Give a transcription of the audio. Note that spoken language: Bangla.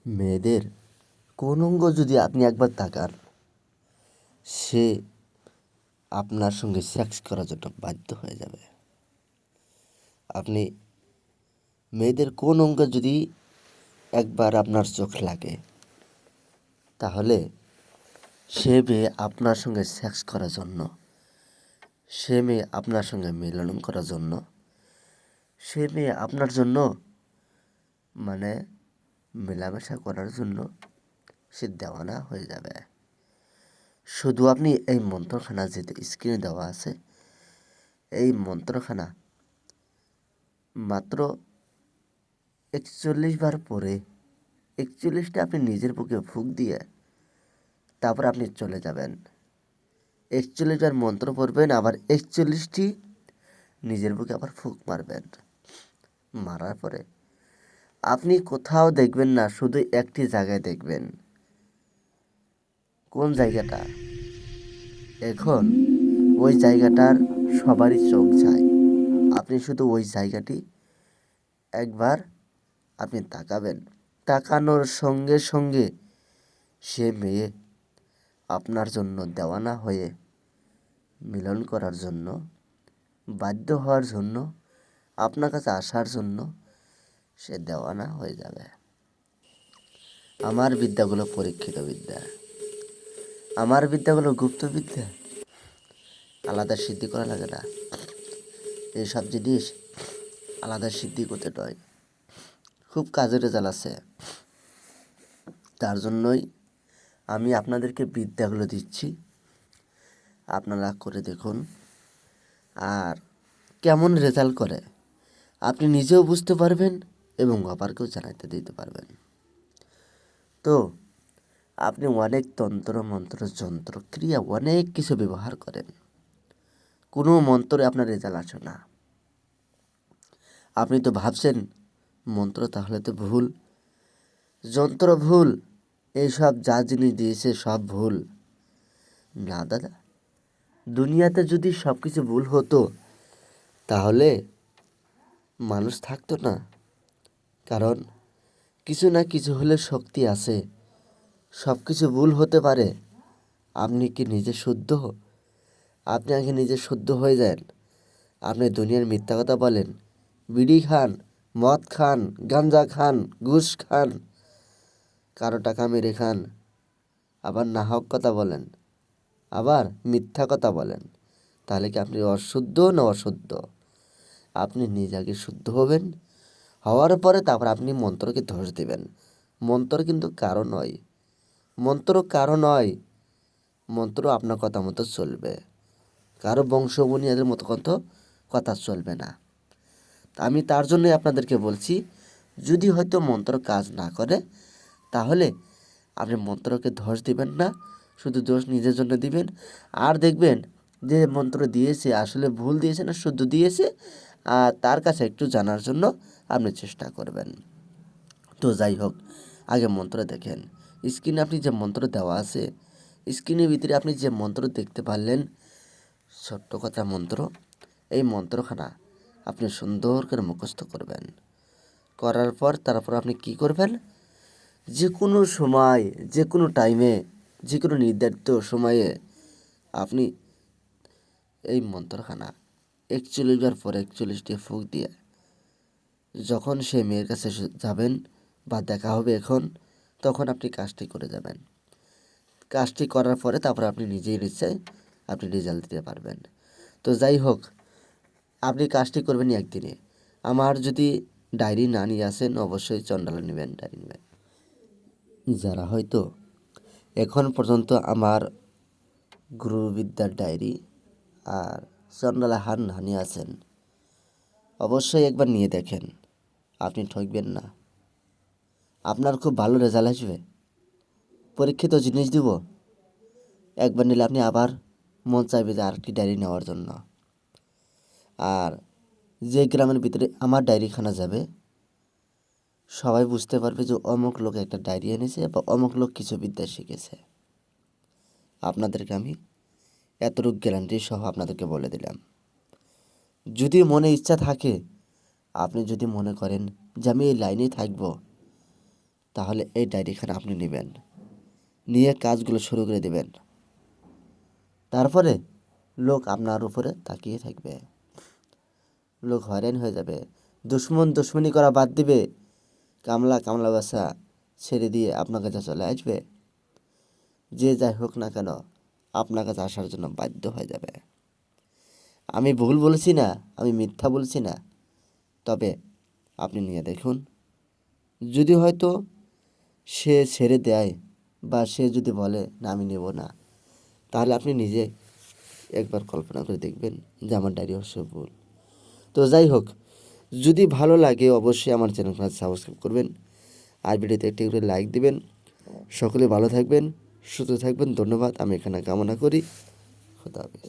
মেয়েদের কোন অঙ্গ যদি আপনি একবার তাকান, সে আপনার সঙ্গে সেক্স করার জন্য বাধ্য হয়ে যাবে। আপনি মেয়েদের কোন অঙ্গে যদি একবার আপনার চোখ লাগে, তাহলে সে মেয়ে আপনার সঙ্গে সেক্স করার জন্য, সে মেয়ে আপনার সঙ্গে মিলন করার জন্য, সে মেয়ে আপনার জন্য মানে মেলামেশা করার জন্য সে দেওয়ানা হয়ে যাবে। শুধু আপনি এই মন্ত্রখানা যেটা স্ক্রিনে দেওয়া আছে, এই মন্ত্রখানা মাত্র 41 বার পরে 41টা আপনি নিজের বুকে ফুঁক দিয়ে তারপর আপনি চলে যাবেন। 41 বার মন্ত্র পড়বেন, আবার 41টি নিজের বুকে আবার ফুঁক মারবেন। মারার পরে আপনি কোথাও দেখবেন না, শুধু একটি জায়গায় দেখবেন। কোন জায়গাটা? এখন ওই জায়গাটার সবারই চোখ যায়। আপনি শুধু ওই জায়গাটি একবার আপনি তাকাবেন। তাকানোর সঙ্গে সঙ্গে সে মেয়ে আপনার জন্য দেওয়ানা হয়ে মিলন করার জন্য, বাধ্য হওয়ার জন্য, আপনার কাছে আসার জন্য সে দেওয়ানা হয়ে যাবে। আমার বিদ্যাগুলো পরীক্ষিত বিদ্যা, আমার বিদ্যাগুলো গুপ্ত বিদ্যা। আলাদা সিদ্ধি করা লাগে না। এইসব জিনিস আলাদা সিদ্ধি করতে হয়, খুব কাজের রেজাল্ট আছে। তার জন্যই আমি আপনাদেরকে বিদ্যাগুলো দিচ্ছি, আপনারা করে দেখুন। আর কেমন রেজাল্ট করে আপনি নিজেও বুঝতে পারবেন এবং অপরকেও জানাতে দিতে পারবেন। তো আপনি অনেক তন্ত্র মন্ত্র যন্ত্র ক্রিয়া অনেক কিছু ব্যবহার করেন, কোনো মন্ত্রে আপনার রেজাল্ট আসে না। আপনি তো ভাবছেন মন্ত্র তাহলে তো ভুল, যন্ত্র ভুল, এইসব যা জিনিস দিয়েছে সব ভুল। না দাদা, দুনিয়াতে যদি সব কিছু ভুল হতো তাহলে মানুষ থাকতো না। কারণ কিছু না কিছু হলে শক্তি আছে, সব কিছু ভুল হতে পারে। আপনি কি নিজে শুদ্ধ? আপনি আগে নিজে শুদ্ধ হয়ে যান। আপনি দুনিয়ার মিথ্যা কথা বলেন, বিড়ি খান, মদ খান, গাঞ্জা খান, ঘুষ খান, কারো টাকা মেরে খান, আবার নাহক কথা বলেন, আবার মিথ্যা কথা বলেন। তাহলে কি আপনি অশুদ্ধ না অশুদ্ধ? আপনি নিজে আগে শুদ্ধ হবেন, হওয়ার পরে তারপর আপনি মন্ত্রকে ধস দেবেন। মন্ত্র কিন্তু কারো নয়, মন্ত্র কারো নয়, মন্ত্র আপনার কথা মতো চলবে, কারো বংশবুনিয়াদের মতো কথা চলবে না। আমি তার জন্যই আপনাদেরকে বলছি, যদি হয়তো মন্ত্র কাজ না করে তাহলে আপনি মন্ত্রকে ধস দিবেন না, শুধু দোষ নিজের জন্য দিবেন। আর দেখবেন যে মন্ত্র দিয়েছে আসলে ভুল দিয়েছে না শুদ্ধ দিয়েছে, আর তার কাছে একটু জানার জন্য আপনি চেষ্টা করবেন। তো যাই হোক, আগে মন্ত্র দেখেন। স্ক্রিনে আপনি যে মন্ত্র দেওয়া আছে, স্ক্রিনের ভিতরে আপনি যে মন্ত্র দেখতে পারলেন, ছোট্ট কথা মন্ত্র, এই মন্ত্রখানা আপনি সুন্দর করে মুখস্থ করবেন। করার পর তারপর আপনি কি করবেন, যে কোনো সময়, যে কোনো টাইমে, যে কোনো নির্ধারিত সময়ে আপনি এই মন্ত্রখানা 41 বার পরে 41টি ফুঁক দিয়ে যখন সে মেয়ের কাছে যাবেন বা দেখা হবে এখন, তখন আপনি কাজটি করে যাবেন। কাজটি করার পরে তারপর আপনি নিজেই নিশ্চয় আপনি রেজাল্ট দিতে পারবেন। তো যাই হোক, আপনি কাজটি করবেন একদিনে। আমার যদি ডায়েরি না নিয়ে আসেন, অবশ্যই চন্ডালা নেবেন, ডায়েরি নেবেন। যারা হয়তো এখন পর্যন্ত আমার গুরুবিদ্যার ডায়েরি আর চন্ডালা হার না নিয়ে আছেন, অবশ্যই একবার নিয়ে দেখেন, আপনি ঠকবেন না, আপনার খুব ভালো রেজাল্ট আসবে। পরীক্ষিত জিনিস দিব, একবার নিলে আপনি আবার মন চাইবে যে আরেকটি ডায়েরি নেওয়ার জন্য। আর যে গ্রামের ভিতরে আমার ডায়েরিখানা যাবে, সবাই বুঝতে পারবে যে অমুক লোক একটা ডায়েরি এনেছে বা অমুক লোক কিছু বিদ্যা শিখেছে। আপনাদেরকে আমি এতটুকু গ্যারান্টি সহ আপনাদেরকে বলে দিলাম। যদি মনে ইচ্ছা থাকে, আপনি যদি মনে করেন যে আমি এই লাইনেই থাকব, তাহলে এই ডায়েরিখানা আপনি নেবেন, নিয়ে কাজগুলো শুরু করে দেবেন। তারপরে লোক আপনার উপরে তাকিয়ে থাকবে, লোক হয়রান হয়ে যাবে, দুশ্মনী করা বাদ দিবে, কামলা বাসা ছেড়ে দিয়ে আপনার কাছে চলে আসবে। যে যাই হোক না কেন আপনার কাছে আসার জন্য বাধ্য হয়ে যাবে। আমি ভুল বলছি না, আমি মিথ্যা বলছি না। তবে আপনি নিয়ে দেখুন, যদি হয়তো সে ছেড়ে দেয় বা সে যদি বলে না আমি নেব না, তাহলে আপনি নিজে একবার কল্পনা করে দেখবেন যে আমার ডায়েরি অবশ্য ভুল। তো যাই হোক, যদি ভালো লাগে অবশ্যই আমার চ্যানেলটা সাবস্ক্রাইব করবেন, আর ভিডিওতে একটি করে লাইক দিবেন। সকলে ভালো থাকবেন, সুস্থ থাকবেন। ধন্যবাদ আমি এখানে কামনা করি। খোদা হাফেজ।